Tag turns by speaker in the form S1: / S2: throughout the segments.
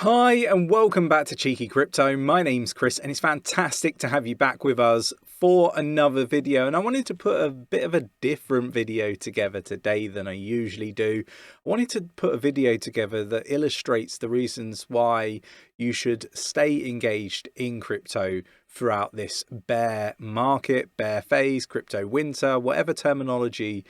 S1: Hi and welcome back to Cheeky Crypto. My name's Chris and it's fantastic to have you back with us for another video. And I wanted to put a bit of a different video together today than I usually do. I wanted to put a video together that illustrates the reasons why you should stay engaged in crypto throughout this bear market, bear phase, crypto winter, whatever terminology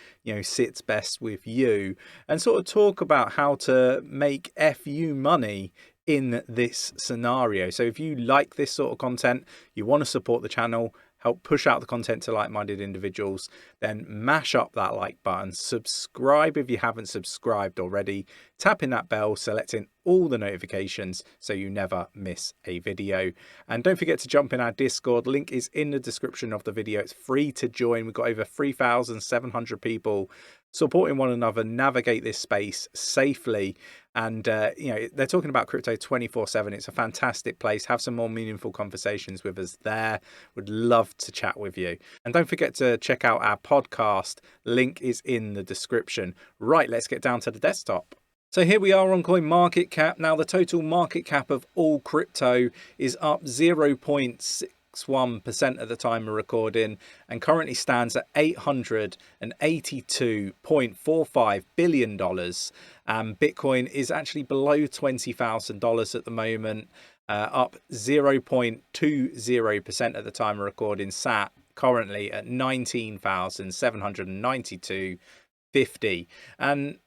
S1: sits best with you, and sort of talk about how to make FU money in this scenario. So if you like this sort of content, you want to support the channel, help push out the content to like-minded individuals, then mash up that like button, subscribe if you haven't subscribed already, tap in that bell, selecting all the notifications so you never miss a video. And don't forget to jump in our Discord. Link is in the description of the video. It's free to join. We've got over 3,700 people supporting one another, navigate this space safely. And they're talking about crypto 24/7. It's a fantastic place. Have some more meaningful conversations with us there. Would love to chat with you. And don't forget to check out our podcast. Link is in the description. Right, let's get down to the desktop. So here we are on CoinMarketCap. Now the total market cap of all crypto is up 0.61% at the time of recording and currently stands at $882.45 billion. Bitcoin is actually below $20,000 at the moment, up 0.20% at the time of recording, sat currently at 19,792.50. And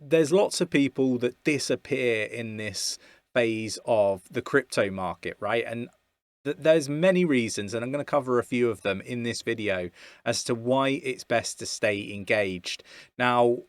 S1: there's lots of people that disappear in this phase of the crypto market, right? And there's many reasons, and I'm going to cover a few of them in this video as to why it's best to stay engaged. Now,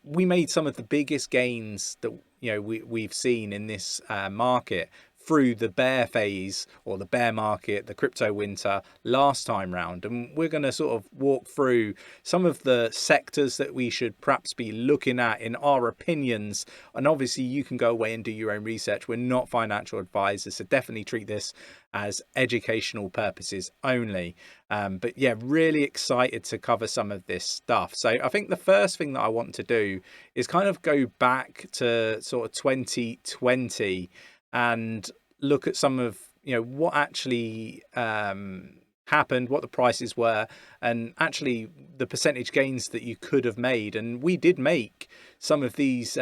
S1: we made some of the biggest gains that we've seen in this market through the bear phase or the bear market, the crypto winter last time round. And we're going to sort of walk through some of the sectors that we should perhaps be looking at in our opinions. And obviously you can go away and do your own research. We're not financial advisors, so definitely treat this as educational purposes only. But yeah, really excited to cover some of this stuff. So I think the first thing that I want to do is kind of go back to sort of 2020 and look at some of what actually happened, what the prices were, and actually the percentage gains that you could have made. And we did make some of these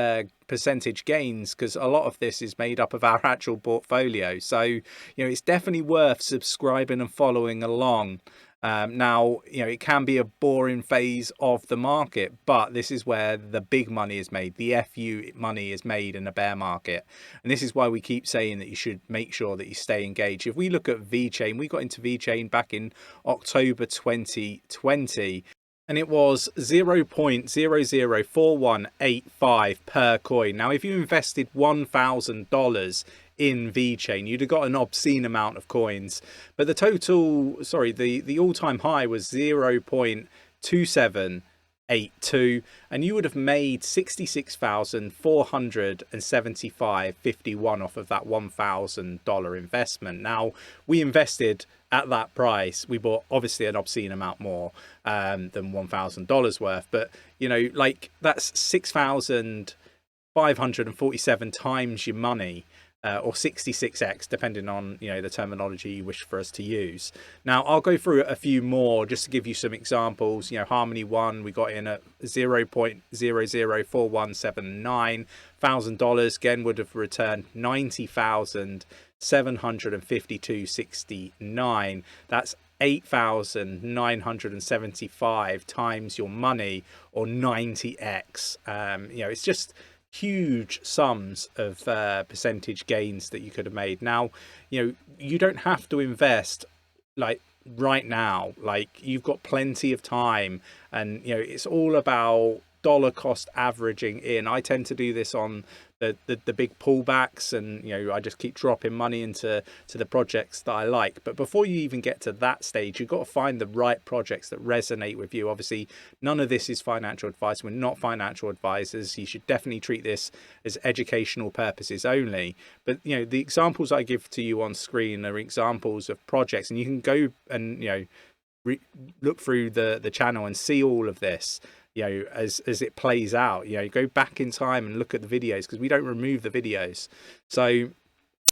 S1: percentage gains because a lot of this is made up of our actual portfolio. So it's definitely worth subscribing and following along. Now, it can be a boring phase of the market, but this is where the big money is made. The FU money is made in a bear market. And this is why we keep saying that you should make sure that you stay engaged. If we look at VeChain, we got into VeChain back in October 2020. And it was 0.004185 per coin. Now, if you invested $1,000 in VeChain, you'd have got an obscene amount of coins. But the all-time high was 0.2782, and you would have made 66,475.51 off of that $1,000 investment. Now, we invested at that price. We bought obviously an obscene amount more than $1,000 worth, but that's 6,547 times your money. Or 66x, depending on the terminology you wish for us to use. Now, I'll go through a few more just to give you some examples. Harmony 1, we got in at 0.004179. $1,000 again would have returned 90,752.69. That's 8,975 times your money, or 90x. It's just huge sums of percentage gains that you could have made. Now, you don't have to invest right now. You've got plenty of time, and it's all about dollar cost averaging in. I tend to do this on the big pullbacks, and I just keep dropping money into the projects that I like. But before you even get to that stage, you've got to find the right projects that resonate with you. Obviously, none of this is financial advice. We're not financial advisors. You should definitely treat this as educational purposes only. But the examples I give to you on screen are examples of projects, and you can go and look through the channel and see all of this. as it plays out. Go back in time and look at the videos, because we don't remove the videos. So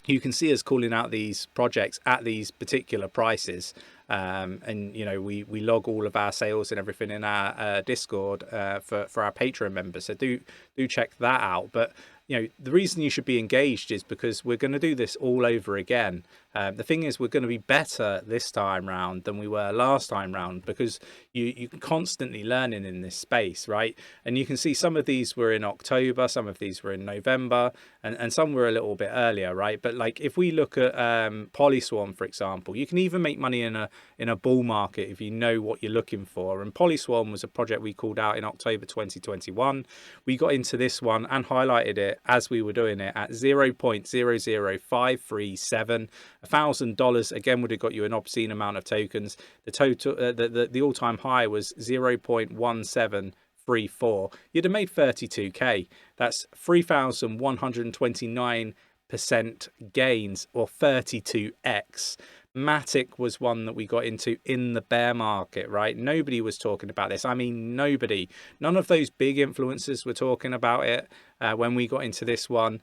S1: you can see us calling out these projects at these particular prices. And we log all of our sales and everything in our Discord for our Patreon members. So do check that out. But the reason you should be engaged is because we're going to do this all over again. The thing is, we're going to be better this time round than we were last time round, because you're constantly learning in this space, right? And you can see some of these were in October, some of these were in November, and some were a little bit earlier, right? But like if we look at 𝗕𝗪𝗠𝗠𝗘𝗧𝗏, for example, you can even make money in a bull market if you know what you're looking for. And 𝗕𝗪𝗠𝗠𝗘 was a project we called out in October 2021. We got into this one and highlighted it as we were doing it at 0.00537. $1,000 again would have got you an obscene amount of tokens. The total, the all-time high was 0.1734. You'd have made 32k. That's 3,129% gains, or 32x. 𝗕𝗏𝗡 was one that we got into in the bear market, right? Nobody was talking about this. I mean, nobody. None of those big influencers were talking about it when we got into this one.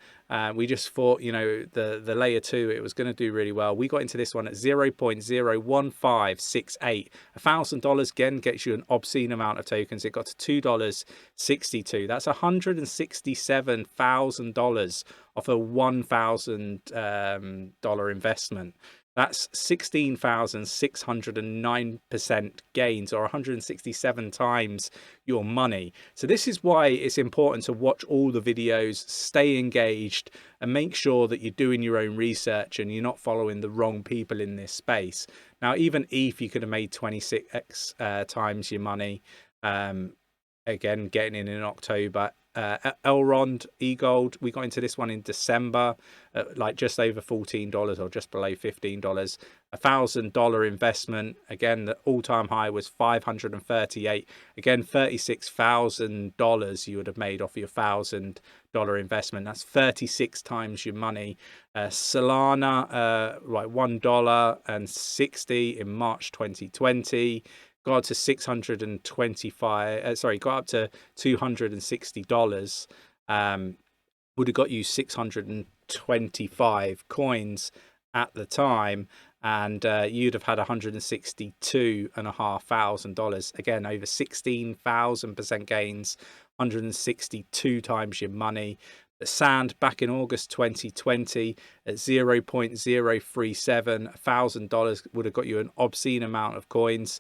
S1: We just thought, the layer 2, it was going to do really well. We got into this one at 0.01568. $1,000 again gets you an obscene amount of tokens. It got to $2.62. That's $167,000 off a $1,000 investment. That's 16,609% gains, or 167 times your money. So this is why it's important to watch all the videos, stay engaged, and make sure that you're doing your own research and you're not following the wrong people in this space. Now, even ETH, you could have made 26x times your money. Again, getting in October. Elrond, eGold, we got into this one in December, like just over $14 or just below $15. $1,000 investment. Again, the all-time high was 538. Again, $36,000 you would have made off your $1,000 investment. That's 36 times your money. Solana, like $1.60 in March 2020. Got up to 625, got up to $260. Would have got you 625 coins at the time, and you'd have had $162,500. Again, over 16,000% gains, 162 times your money. The Sand back in August 2020 at 0.037, $1,000 would have got you an obscene amount of coins.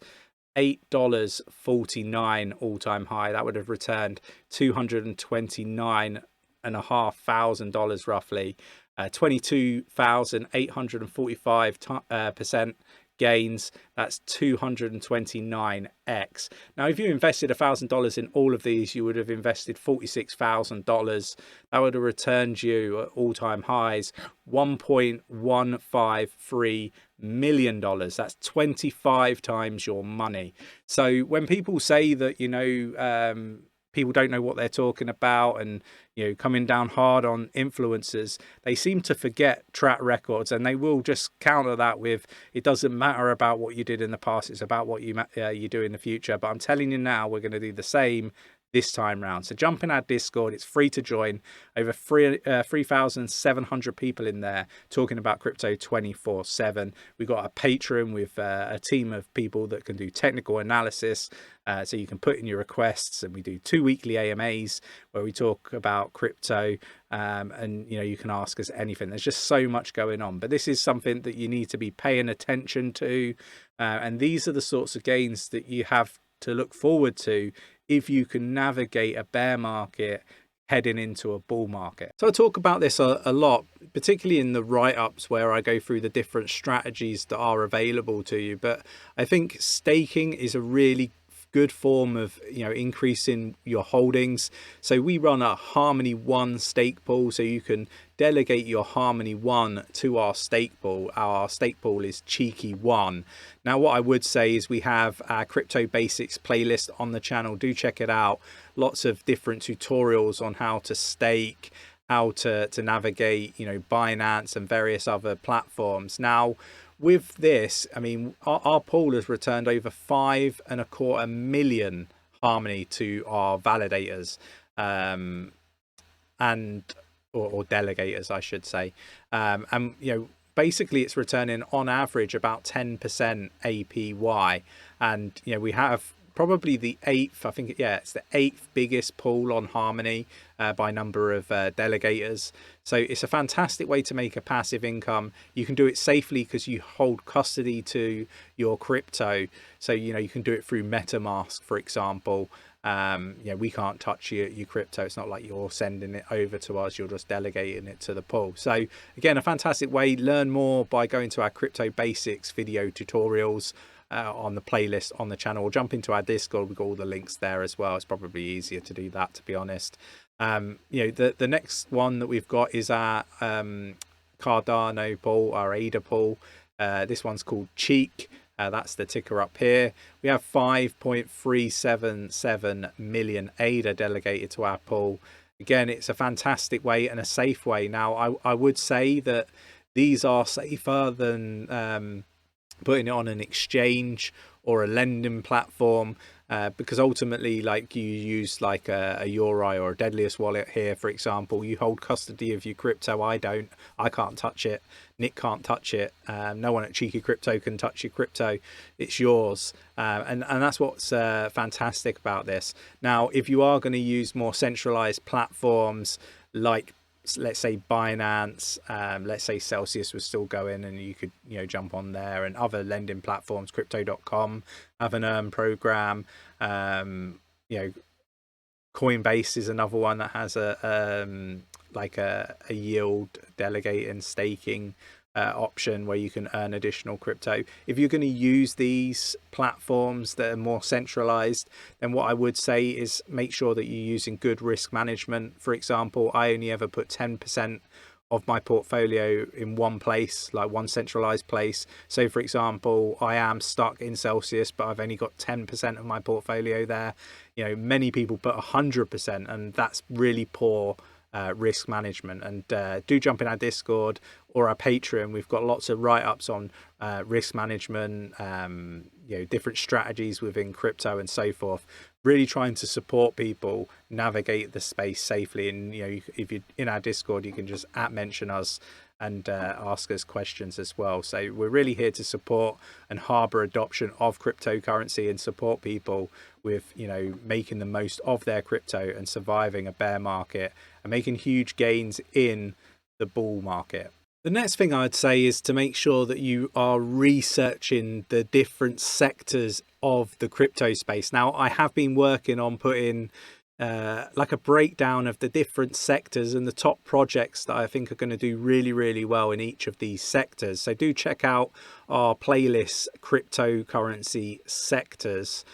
S1: $8.49 all-time high. That would have returned $229,500 roughly. 22,845% gains. That's 229x. Now, if you invested $1,000 in all of these, you would have invested $46,000. That would have returned you at all-time highs $1.153 million. That's 25 times your money. So when people say that, people don't know what they're talking about and, coming down hard on influencers, they seem to forget track records, and they will just counter that with, it doesn't matter about what you did in the past, it's about what you do in the future. But I'm telling you now, we're going to do the same this time round. So jump in our Discord. It's free to join. Over 3,700 people in there talking about crypto 24/7. We've got a Patreon with a team of people that can do technical analysis. So you can put in your requests, and we do 2 weekly AMAs where we talk about crypto, and you can ask us anything. There's just so much going on, but this is something that you need to be paying attention to, and these are the sorts of gains that you have to look forward to if you can navigate a bear market heading into a bull market. So I talk about this a lot, particularly in the write-ups where I go through the different strategies that are available to you. But I think staking is a really good form of increasing your holdings. So we run a Harmony 1 stake pool, so you can delegate your Harmony 1 to our stake pool. Our stake pool is Cheeky 1. Now, what I would say is we have our Crypto Basics playlist on the channel. Do check it out. Lots of different tutorials on how to stake, how to navigate Binance and various other platforms. Now, with this, I mean, our pool has returned over 5.25 million Harmony to our validators, or delegators, I should say. And basically it's returning on average about 10% APY. And we have probably the eighth, I think, it's the eighth biggest pool on Harmony by number of delegators. So it's a fantastic way to make a passive income. You can do it safely because you hold custody to your crypto. So you can do it through MetaMask, for example. We can't touch your crypto. It's not like you're sending it over to us, you're just delegating it to the pool. So again, a fantastic way. Learn more by going to our crypto basics video tutorials on the playlist on the channel, or jump into our Discord. We've got all the links there as well. It's probably easier to do that, to be honest. The next one that we've got is our Cardano pool, our ADA pool. This one's called 𝗕𝗘𝗪𝗔𝗥𝗘. That's the ticker up here. We have 5.377 million ADA delegated to our pool. Again, it's a fantastic way and a safe way. Now, I would say that these are safer than putting it on an exchange or a lending platform, because ultimately, like, you use like a 𝗖𝗢𝗠𝗠𝗘𝗥𝗦 or a Deadliest wallet here, for example. You hold custody of your crypto. I can't touch it. Nick can't touch it. No one at Cheeky Crypto can touch your crypto. It's yours. And that's what's fantastic about this. Now, if you are going to use more centralized platforms like, let's say, Binance, let's say Celsius was still going, and you could jump on there, and other lending platforms, crypto.com have an earn program. Coinbase is another one that has a yield delegating staking option where you can earn additional crypto. If you're going to use these platforms that are more centralized, then what I would say is make sure that you're using good risk management. For example, I only ever put 10% of my portfolio in one place, like one centralized place. So for example, I am stuck in Celsius, but I've only got 10% of my portfolio there. Many people put 100%, and that's really poor risk management. And do jump in our Discord or our Patreon. We've got lots of write-ups on risk management, different strategies within crypto and so forth, really trying to support people navigate the space safely. And if you're in our Discord, you can just mention us and ask us questions as well. So we're really here to support and harbor adoption of cryptocurrency and support people with making the most of their crypto and surviving a bear market and making huge gains in the bull market. The next thing I'd say is to make sure that you are researching the different sectors of the crypto space. Now, I have been working on putting like a breakdown of the different sectors and the top projects that I think are going to do really, really well in each of these sectors. So do check out our playlist, cryptocurrency sectors.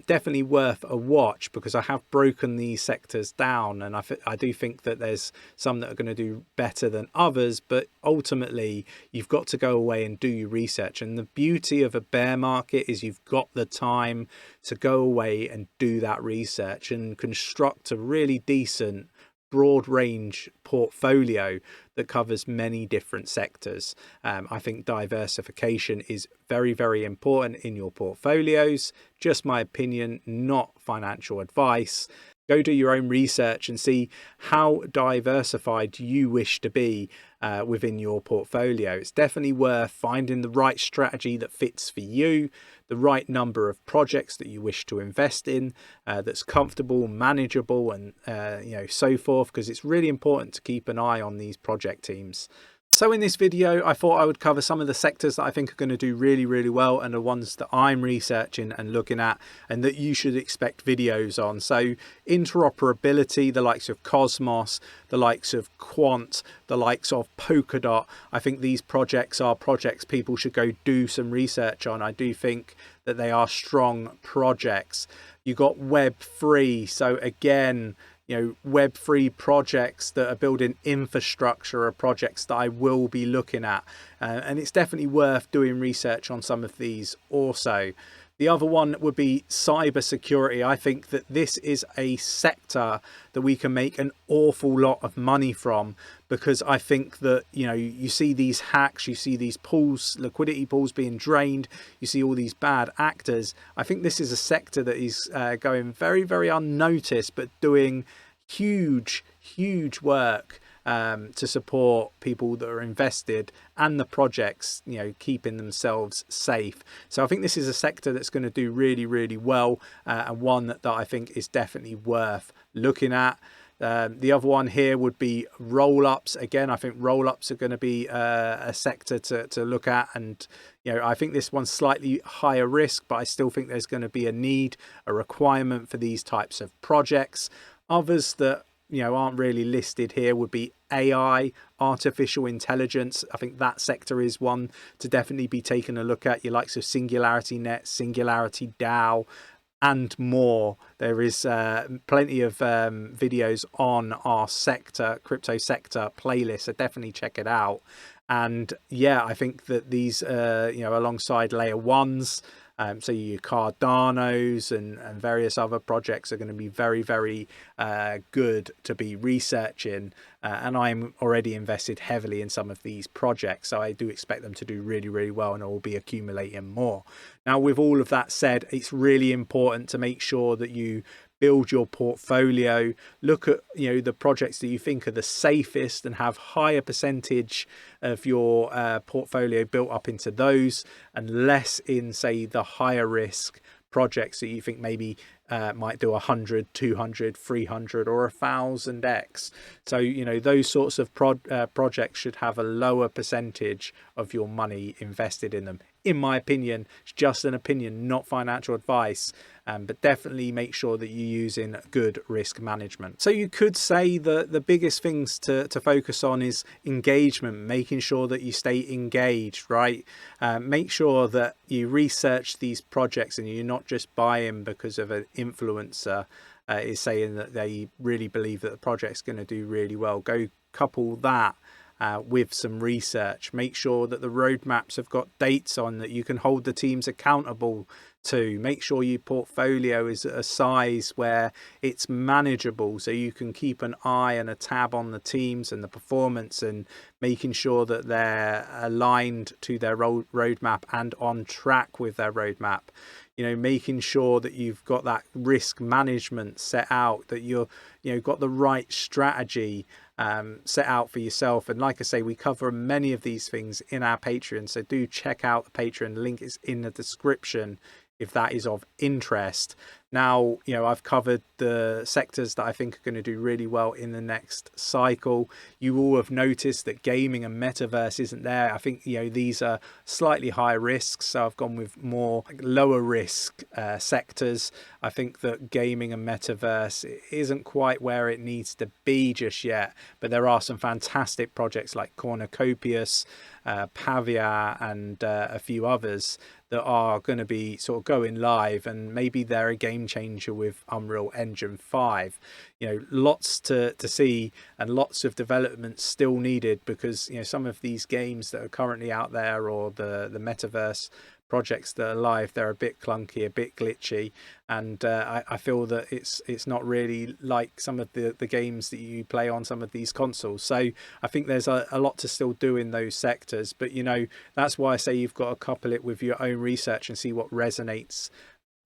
S1: Definitely worth a watch, because I have broken these sectors down, and I do think that there's some that are going to do better than others, but ultimately you've got to go away and do your research. And the beauty of a bear market is you've got the time to go away and do that research and construct a really decent broad range portfolio that covers many different sectors. I think diversification is very, very important in your portfolios. Just my opinion, not financial advice. Go do your own research and see how diversified you wish to be within your portfolio. It's definitely worth finding the right strategy that fits for you, the right number of projects that you wish to invest in, that's comfortable, manageable, and so forth, because it's really important to keep an eye on these project teams. So in this video, I thought I would cover some of the sectors that I think are going to do really, really well, and the ones that I'm researching and looking at and that you should expect videos on. So interoperability, the likes of Cosmos, the likes of Quant, the likes of Polkadot. I think these projects are projects people should go do some research on. I do think that they are strong projects. You got Web3. So again, Web3 projects that are building infrastructure are projects that I will be looking at. And it's definitely worth doing research on some of these also. The other one would be cybersecurity. I think that this is a sector that we can make an awful lot of money from, because I think that, you see these hacks, you see these pools, liquidity pools being drained, you see all these bad actors. I think this is a sector that is going very, very unnoticed, but doing huge work to support people that are invested and the projects, keeping themselves safe. So I think this is a sector that's going to do really, really well, and one that I think is definitely worth looking at. The other one here would be roll-ups. Again, I think roll-ups are going to be a sector to look at, and I think this one's slightly higher risk, but I still think there's going to be a requirement for these types of projects. Others that aren't really listed here would be AI, artificial intelligence. I think that sector is one to definitely be taken a look at. Your likes of SingularityNet, 𝗕𝗓𝗪𝗓, and more. There is plenty of videos on our crypto sector playlist, so definitely check it out. And yeah, I think that these alongside layer ones, so your Cardano's and various other projects are going to be very, very good to be researching. And I'm already invested heavily in some of these projects, so I do expect them to do really, really well, and I will be accumulating more. Now, with all of that said, it's really important to make sure that you build your portfolio, look at the projects that you think are the safest and have higher percentage of your portfolio built up into those, and less in, say, the higher risk projects that you think maybe might do 100, 200, 300 or 1000x. So those sorts of projects should have a lower percentage of your money invested in them. In my opinion, it's just an opinion, not financial advice, but definitely make sure that you're using good risk management. So you could say that the biggest things to focus on is engagement, making sure that you stay engaged, right? Make sure that you research these projects and you're not just buying because of an influencer is saying that they really believe that the project's going to do really well. Go couple that with some research. Make sure that the roadmaps have got dates on that you can hold the teams accountable to. Make sure your portfolio is at a size where it's manageable, so you can keep an eye and a tab on the teams and the performance, and making sure that they're aligned to their roadmap and on track with their roadmap. Making sure that you've got that risk management set out, that you're got the right strategy set out for yourself. And like I say, we cover many of these things in our Patreon, so do check out the Patreon. The link is in the description if that is of interest. Now, I've covered the sectors that I think are going to do really well in the next cycle. You all have noticed that gaming and metaverse isn't there. I think, these are slightly higher risks, so I've gone with more lower risk sectors. I think that gaming and metaverse isn't quite where it needs to be just yet, but there are some fantastic projects like 𝗕𝗓𝗪𝗓, 𝗕𝗓𝗪𝗪, and a few others that are going to be sort of going live, and maybe they're a game changer with Unreal Engine 5. Lots to see, and lots of development still needed, because some of these games that are currently out there, or the metaverse projects that are live, they're a bit clunky, a bit glitchy, and I feel that it's not really like some of the games that you play on some of these consoles. So I think there's a lot to still do in those sectors, but that's why I say you've got to couple it with your own research and see what resonates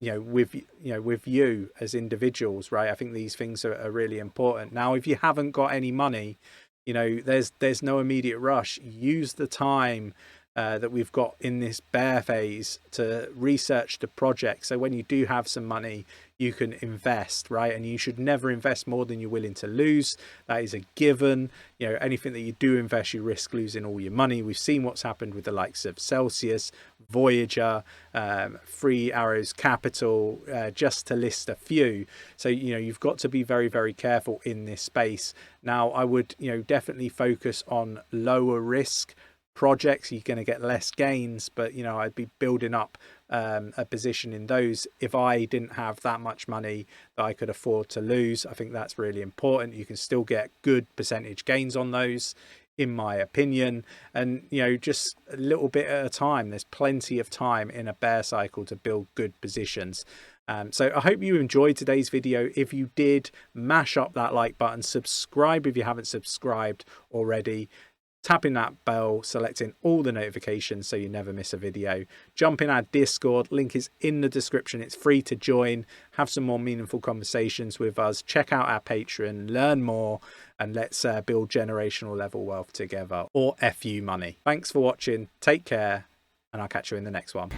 S1: with you as individuals, right? I think these things are really important. Now, if you haven't got any money, there's no immediate rush. Use the time that we've got in this bear phase to research the project, so when you do have some money, you can invest, right? And you should never invest more than you're willing to lose. That is a given. Anything that you do invest, you risk losing all your money. We've seen what's happened with the likes of Celsius, Voyager, 3 Arrows Capital, just to list a few. So you've got to be very, very careful in this space. Now, I would definitely focus on lower risk projects. You're going to get less gains, but I'd be building up a position in those if I didn't have that much money that I could afford to lose. I think that's really important. You can still get good percentage gains on those in my opinion. And just a little bit at a time. There's plenty of time in a bear cycle to build good positions. So I hope you enjoyed today's video. If you did, mash up that like button, subscribe if you haven't subscribed already, tapping that bell, selecting all the notifications so you never miss a video. Jump in our Discord, link is in the description. It's free to join, have some more meaningful conversations with us, check out our Patreon, learn more, and let's build generational level wealth together, or FU money. Thanks for watching, take care, and I'll catch you in the next one.